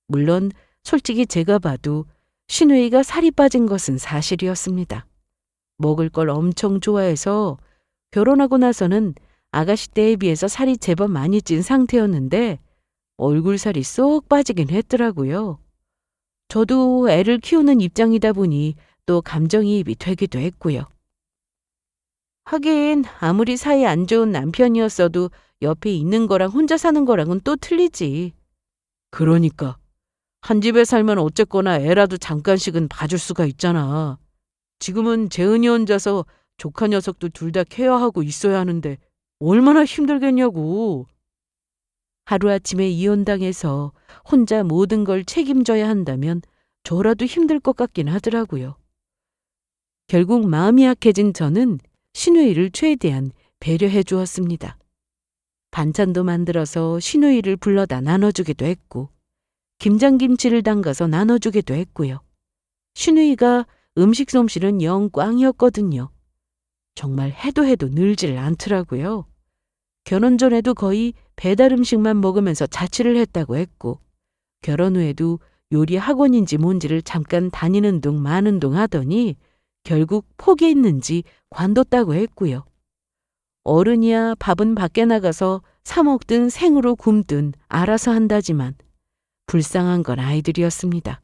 물론 솔직히 제가 봐도 신우이가 살이 빠진 것은 사실이었습니다. 먹을 걸 엄청 좋아해서 결혼하고 나서는 아가씨 때에 비해서 살이 제법 많이 찐 상태였는데 얼굴 살이 쏙 빠지긴 했더라고요. 저도 애를 키우는 입장이다 보니 또 감정이입이 되기도 했고요. 하긴 아무리 사이 안 좋은 남편이었어도 옆에 있는 거랑 혼자 사는 거랑은 또 틀리지. 그러니까 한 집에 살면 어쨌거나 애라도 잠깐씩은 봐줄 수가 있잖아. 지금은 재은이 혼자서 조카 녀석도 둘 다 케어하고 있어야 하는데 얼마나 힘들겠냐고. 하루아침에 이혼당해서 혼자 모든 걸 책임져야 한다면 저라도 힘들 것 같긴 하더라고요. 결국 마음이 약해진 저는 신우이를 최대한 배려해 주었습니다. 반찬도 만들어서 신우이를 불러다 나눠주기도 했고 김장김치를 담가서 나눠주기도 했고요. 신우이가 음식 솜씨는 영 꽝이었거든요. 정말 해도 늘질 않더라고요. 결혼 전에도 거의 배달 음식만 먹으면서 자취를 했다고 했고 결혼 후에도 요리 학원인지 뭔지를 잠깐 다니는 둥 마는 둥 하더니 결국 포기했는지 관뒀다고 했고요. 어른이야 밥은 밖에 나가서 사 먹든 생으로 굶든 알아서 한다지만 불쌍한 건 아이들이었습니다.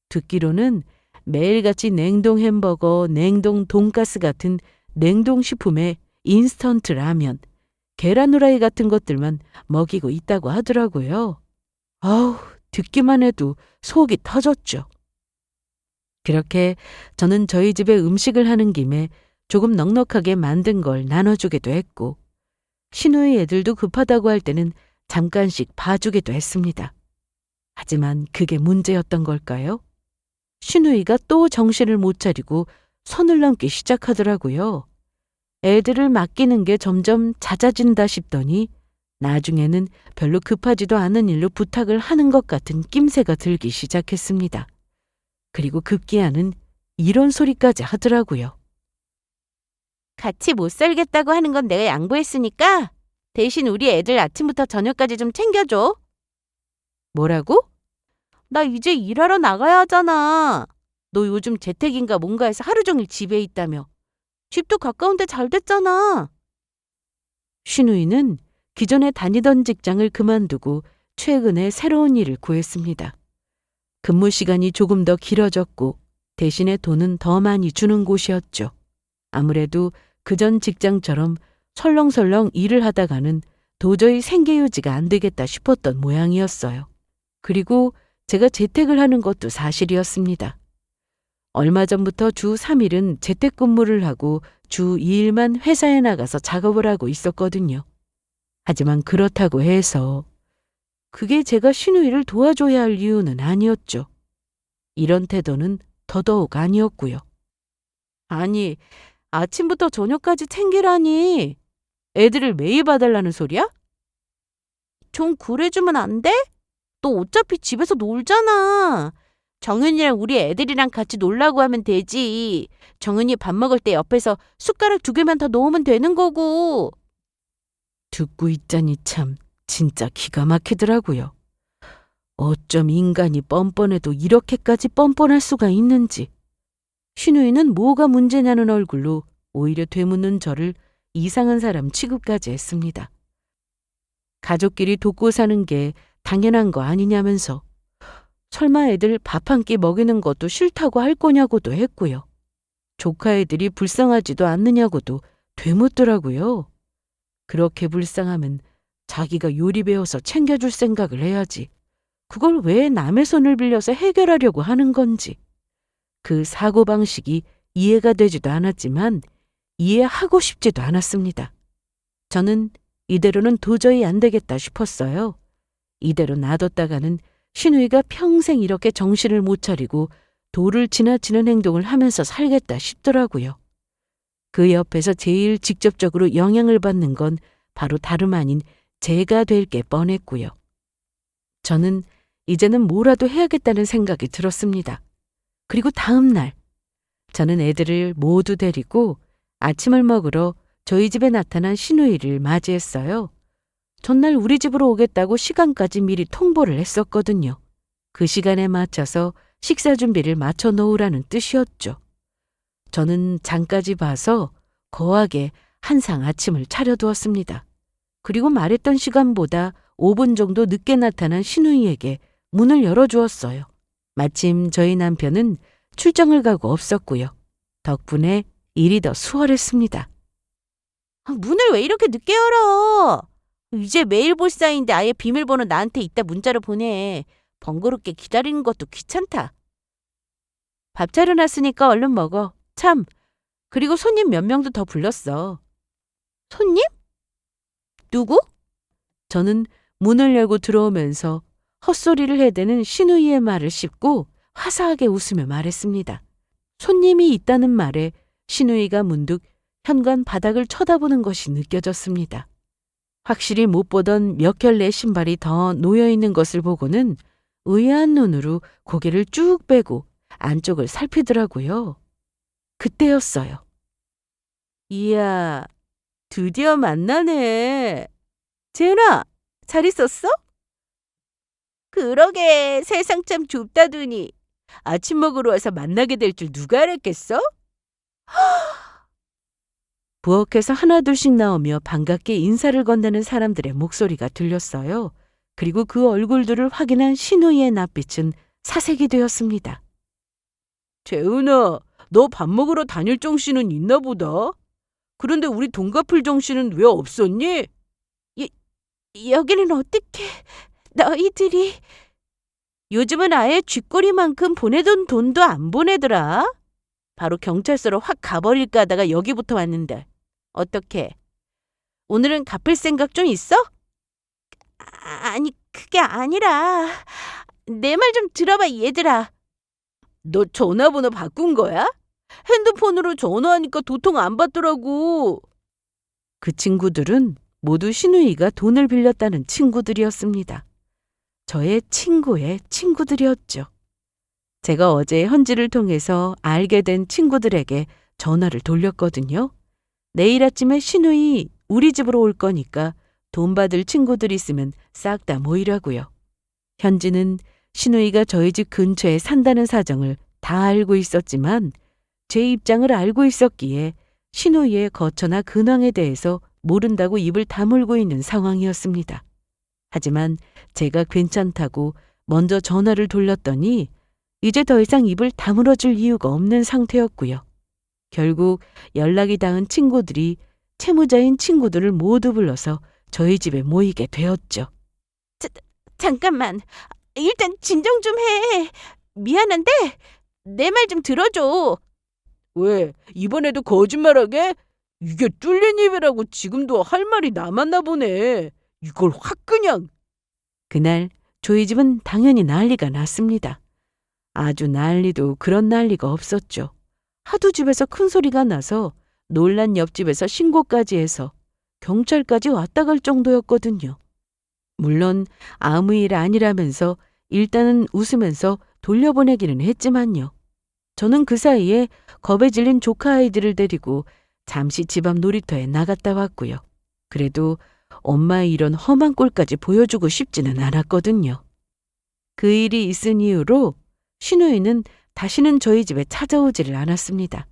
듣기로는 매일같이 냉동 햄버거, 냉동 돈가스 같은 냉동식품에 인스턴트 라면, 계란 후라이 같은 것들만 먹이고 있다고 하더라고요. 아우, 듣기만 해도 속이 터졌죠. 그렇게 저는 저희 집에 음식을 하는 김에 조금 넉넉하게 만든 걸 나눠주기도 했고 신우이 애들도 급하다고 할 때는 잠깐씩 봐주기도 했습니다. 하지만 그게 문제였던 걸까요? 신우이가 또 정신을 못 차리고 선을 넘기 시작하더라고요. 애들을 맡기는 게 점점 잦아진다 싶더니 나중에는 별로 급하지도 않은 일로 부탁을 하는 것 같은 낌새가 들기 시작했습니다. 그리고 급기야는 이런 소리까지 하더라고요. 같이 못 살겠다고 하는 건 내가 양보했으니까 대신 우리 애들 아침부터 저녁까지 좀 챙겨줘. 뭐라고? 나 이제 일하러 나가야 하잖아. 너 요즘 재택인가 뭔가 해서 하루 종일 집에 있다며. 집도 가까운데 잘 됐잖아. 신우이는 기존에 다니던 직장을 그만두고 최근에 새로운 일을 구했습니다. 근무 시간이 조금 더 길어졌고 대신에 돈은 더 많이 주는 곳이었죠. 아무래도 그전 직장처럼 설렁설렁 일을 하다가는 도저히 생계 유지가 안 되겠다 싶었던 모양이었어요. 그리고 제가 재택을 하는 것도 사실이었습니다. 얼마 전부터 주 3일은 재택근무를 하고 주 2일만 회사에 나가서 작업을 하고 있었거든요. 하지만 그렇다고 해서 그게 제가 신우이를 도와줘야 할 이유는 아니었죠. 이런 태도는 더더욱 아니었고요. 아니, 아침부터 저녁까지 챙기라니. 애들을 매일 봐달라는 소리야? 좀 그래주면 안 돼? 너 어차피 집에서 놀잖아. 정은이랑 우리 애들이랑 같이 놀라고 하면 되지. 정은이 밥 먹을 때 옆에서 숟가락 2개만 더 놓으면 되는 거고. 듣고 있자니 참 진짜 기가 막히더라고요. 어쩜 인간이 뻔뻔해도 이렇게까지 뻔뻔할 수가 있는지. 신우이는 뭐가 문제냐는 얼굴로 오히려 되묻는 저를 이상한 사람 취급까지 했습니다. 가족끼리 돕고 사는 게 당연한 거 아니냐면서 설마 애들 밥 한 끼 먹이는 것도 싫다고 할 거냐고도 했고요. 조카 애들이 불쌍하지도 않느냐고도 되묻더라고요. 그렇게 불쌍하면 자기가 요리 배워서 챙겨줄 생각을 해야지. 그걸 왜 남의 손을 빌려서 해결하려고 하는 건지. 그 사고방식이 이해가 되지도 않았지만 이해하고 싶지도 않았습니다. 저는 이대로는 도저히 안 되겠다 싶었어요. 이대로 놔뒀다가는 신우이가 평생 이렇게 정신을 못 차리고 도를 지나치는 행동을 하면서 살겠다 싶더라고요. 그 옆에서 제일 직접적으로 영향을 받는 건 바로 다름 아닌 제가 될 게 뻔했고요. 저는 이제는 뭐라도 해야겠다는 생각이 들었습니다. 그리고 다음 날, 저는 애들을 모두 데리고 아침을 먹으러 저희 집에 나타난 시누이를 맞이했어요. 전날 우리 집으로 오겠다고 시간까지 미리 통보를 했었거든요. 그 시간에 맞춰서 식사 준비를 마쳐 놓으라는 뜻이었죠. 저는 장까지 봐서 거하게 한상 아침을 차려두었습니다. 그리고 말했던 시간보다 5분 정도 늦게 나타난 시누이에게 문을 열어주었어요. 마침 저희 남편은 출장을 가고 없었고요. 덕분에 일이 더 수월했습니다. 문을 왜 이렇게 늦게 열어? 이제 매일 볼 사이인데 아예 비밀번호 나한테 이따 문자로 보내. 번거롭게 기다리는 것도 귀찮다. 밥 차려놨으니까 얼른 먹어. 참, 그리고 손님 몇 명도 더 불렀어. 손님? 누구? 저는 문을 열고 들어오면서 헛소리를 해대는 시누이의 말을 씹고 화사하게 웃으며 말했습니다. 손님이 있다는 말에 시누이가 문득 현관 바닥을 쳐다보는 것이 느껴졌습니다. 확실히 못 보던 몇 켤레 신발이 더 놓여있는 것을 보고는 의아한 눈으로 고개를 쭉 빼고 안쪽을 살피더라고요. 그때였어요. 이야, 드디어 만나네. 재은아, 잘 있었어? 그러게 세상 참 좁다더니. 아침 먹으러 와서 만나게 될 줄 누가 알았겠어? 부엌에서 하나둘씩 나오며 반갑게 인사를 건네는 사람들의 목소리가 들렸어요. 그리고 그 얼굴들을 확인한 시누이의 낯빛은 사색이 되었습니다. 재은아, 너 밥 먹으러 다닐 정신은 있나 보다. 그런데 우리 돈 갚을 정신은 왜 없었니? 여기는 어떻게 너희들이. 요즘은 아예 쥐꼬리만큼 보내던 돈도 안 보내더라. 바로 경찰서로 확 가버릴까 하다가 여기부터 왔는데. 어떻게? 오늘은 갚을 생각 좀 있어? 아니 그게 아니라 내 말 좀 들어봐 얘들아. 너 전화번호 바꾼 거야? 핸드폰으로 전화하니까 도통 안 받더라고. 그 친구들은 모두 시누이가 돈을 빌렸다는 친구들이었습니다. 저의 친구의 친구들이었죠. 제가 어제 현지를 통해서 알게 된 친구들에게 전화를 돌렸거든요. 내일 아침에 시누이 우리 집으로 올 거니까 돈 받을 친구들 있으면 싹 다 모이라고요. 현지는 시누이가 저희 집 근처에 산다는 사정을 다 알고 있었지만 제 입장을 알고 있었기에 시누이의 거처나 근황에 대해서 모른다고 입을 다물고 있는 상황이었습니다. 하지만 제가 괜찮다고 먼저 전화를 돌렸더니 이제 더 이상 입을 다물어줄 이유가 없는 상태였고요. 결국 연락이 닿은 친구들이 채무자인 친구들을 모두 불러서 저희 집에 모이게 되었죠. 잠깐만. 일단 진정 좀 해. 미안한데 내 말 좀 들어줘. 왜? 이번에도 거짓말하게? 이게 뚫린 입이라고 지금도 할 말이 남았나 보네. 이걸 확 그냥. 그날 저희 집은 당연히 난리가 났습니다. 아주 난리도 그런 난리가 없었죠. 하도 집에서 큰 소리가 나서 놀란 옆집에서 신고까지 해서 경찰까지 왔다 갈 정도였거든요. 물론 아무 일 아니라면서 일단은 웃으면서 돌려보내기는 했지만요. 저는 그 사이에 겁에 질린 조카 아이들을 데리고 잠시 집 앞 놀이터에 나갔다 왔고요. 그래도 엄마의 이런 험한 꼴까지 보여주고 싶지는 않았거든요. 그 일이 있은 이후로 시누이는 다시는 저희 집에 찾아오지를 않았습니다.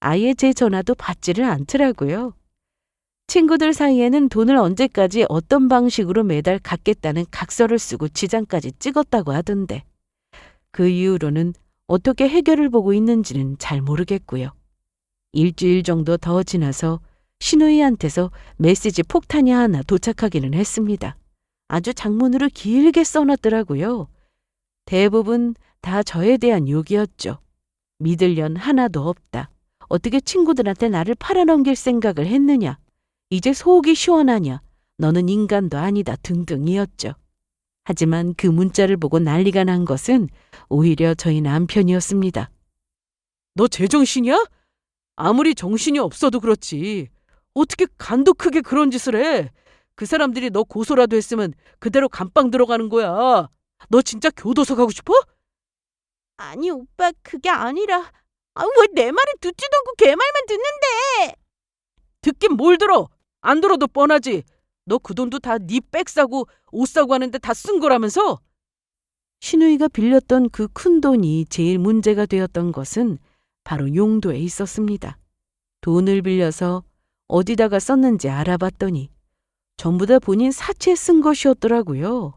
아예 제 전화도 받지를 않더라고요. 친구들 사이에는 돈을 언제까지 어떤 방식으로 매달 갚겠다는 각서를 쓰고 지장까지 찍었다고 하던데 그 이후로는 어떻게 해결을 보고 있는지는 잘 모르겠고요. 일주일 정도 더 지나서 시누이한테서 메시지 폭탄이 하나 도착하기는 했습니다. 아주 장문으로 길게 써놨더라고요. 대부분 다 저에 대한 욕이었죠. 믿을 년 하나도 없다. 어떻게 친구들한테 나를 팔아넘길 생각을 했느냐. 이제 속이 시원하냐. 너는 인간도 아니다 등등이었죠. 하지만 그 문자를 보고 난리가 난 것은 오히려 저희 남편이었습니다. 너 제정신이야? 아무리 정신이 없어도 그렇지. 어떻게 간도 크게 그런 짓을 해? 그 사람들이 너 고소라도 했으면 그대로 감방 들어가는 거야. 너 진짜 교도소 가고 싶어? 아니, 오빠, 그게 아니라. 왜 내 말을 듣지도 않고 걔 말만 듣는데? 듣긴 뭘 들어? 안 들어도 뻔하지. 너 그 돈도 다 네 백 사고 옷 사고 하는데 다 쓴 거라면서? 신우이가 빌렸던 그 큰 돈이 제일 문제가 되었던 것은 바로 용도에 있었습니다. 돈을 빌려서 어디다가 썼는지 알아봤더니 전부 다 본인 사치에 쓴 것이었더라고요.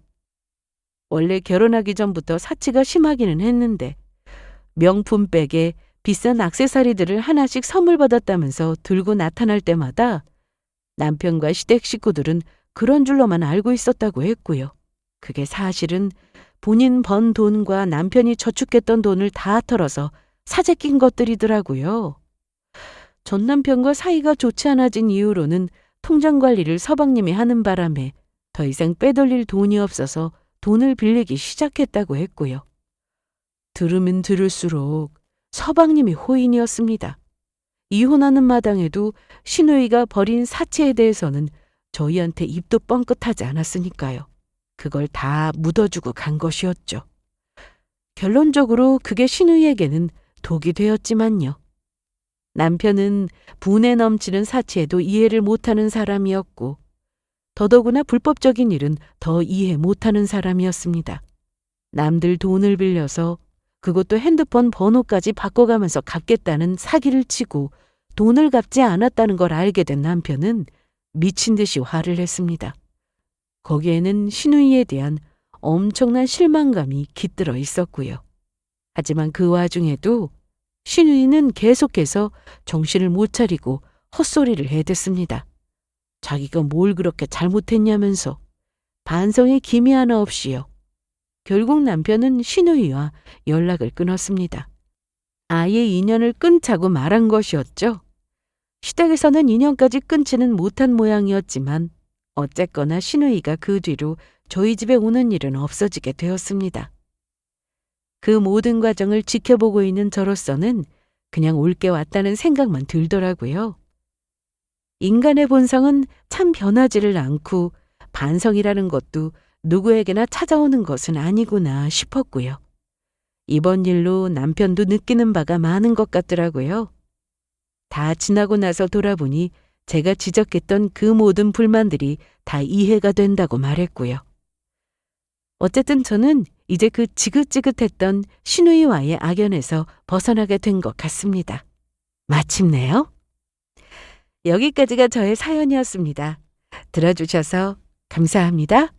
원래 결혼하기 전부터 사치가 심하기는 했는데 명품 백에 비싼 액세서리들을 하나씩 선물 받았다면서 들고 나타날 때마다 남편과 시댁 식구들은 그런 줄로만 알고 있었다고 했고요. 그게 사실은 본인 번 돈과 남편이 저축했던 돈을 다 털어서 사재 낀 것들이더라고요. 전 남편과 사이가 좋지 않아진 이후로는 통장 관리를 서방님이 하는 바람에 더 이상 빼돌릴 돈이 없어서 돈을 빌리기 시작했다고 했고요. 들으면 들을수록 서방님이 호인이었습니다. 이혼하는 마당에도 신우이가 버린 사치에 대해서는 저희한테 입도 뻥끗하지 않았으니까요. 그걸 다 묻어주고 간 것이었죠. 결론적으로 그게 신우이에게는 독이 되었지만요. 남편은 분에 넘치는 사치에도 이해를 못하는 사람이었고 더더구나 불법적인 일은 더 이해 못하는 사람이었습니다. 남들 돈을 빌려서 그것도 핸드폰 번호까지 바꿔가면서 갚겠다는 사기를 치고 돈을 갚지 않았다는 걸 알게 된 남편은 미친 듯이 화를 냈습니다. 거기에는 신우이에 대한 엄청난 실망감이 깃들어 있었고요. 하지만 그 와중에도 신우이는 계속해서 정신을 못 차리고 헛소리를 해댔습니다. 자기가 뭘 그렇게 잘못했냐면서 반성의 기미 하나 없이요. 결국 남편은 신우이와 연락을 끊었습니다. 아예 인연을 끊자고 말한 것이었죠. 시댁에서는 인연까지 끊지는 못한 모양이었지만 어쨌거나 신우이가 그 뒤로 저희 집에 오는 일은 없어지게 되었습니다. 그 모든 과정을 지켜보고 있는 저로서는 그냥 올게 왔다는 생각만 들더라고요. 인간의 본성은 참 변하지를 않고 반성이라는 것도 누구에게나 찾아오는 것은 아니구나 싶었고요. 이번 일로 남편도 느끼는 바가 많은 것 같더라고요. 다 지나고 나서 돌아보니 제가 지적했던 그 모든 불만들이 다 이해가 된다고 말했고요. 어쨌든 저는 이제 그 지긋지긋했던 신우이와의 악연에서 벗어나게 된 것 같습니다. 마침내요. 여기까지가 저의 사연이었습니다. 들어주셔서 감사합니다.